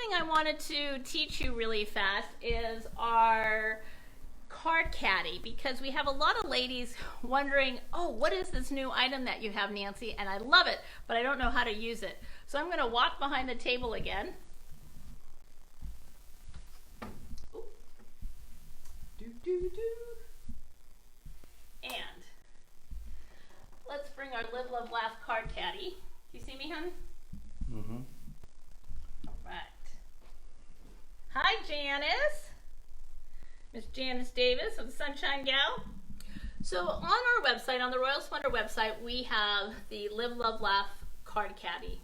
thing I wanted to teach you really fast is our Card Caddy, because we have a lot of ladies wondering, oh, what is this new item that you have, Nancy? And I love it, but I don't know how to use it. So I'm going to walk behind the table again. Ooh. And let's bring our Live, Love, Laugh Card Caddy. Do you see me, hon? Mm-hmm. All right. Hi, Janice. Miss Janice Davis of the Sunshine Gal. So on our website, on the Royal Splendor website, we have the Live, Love, Laugh Card Caddy.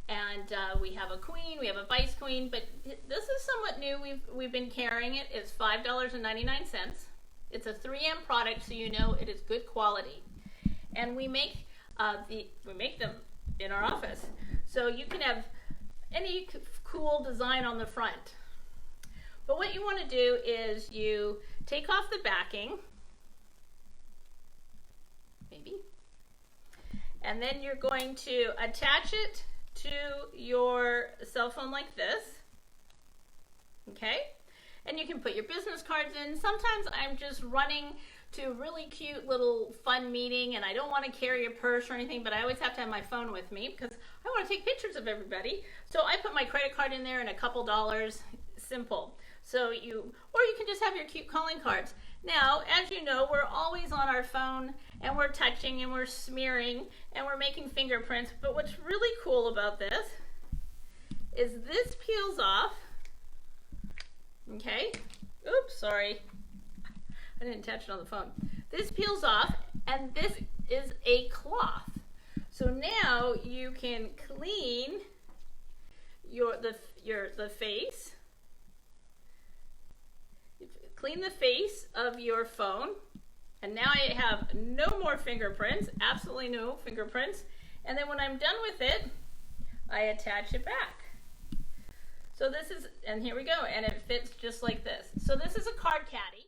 And we have a queen, we have a vice queen, but this is somewhat new. We've been carrying it. It's $5.99. It's a 3M product, so you know it is good quality. And we make them in our office. So you can have any cool design on the front. But what you want to do is you take off the backing, maybe, and then you're going to attach it to your cell phone like this, okay? And you can put your business cards in. Sometimes I'm just running to a really cute little fun meeting and I don't want to carry a purse or anything, but I always have to have my phone with me because I want to take pictures of everybody. So I put my credit card in there and a couple dollars, simple. So or you can just have your cute calling cards. Now, as you know, we're always on our phone and we're touching and we're smearing and we're making fingerprints. But what's really cool about this is this peels off. Okay. Oops, sorry. I didn't touch it on the phone. This peels off and this is a cloth. So now you can clean the face. Clean the face of your phone, and now I have no more fingerprints, absolutely no fingerprints. And then when I'm done with it, I attach it back. So this is, and here we go, and it fits just like this. So this is a Card Caddy.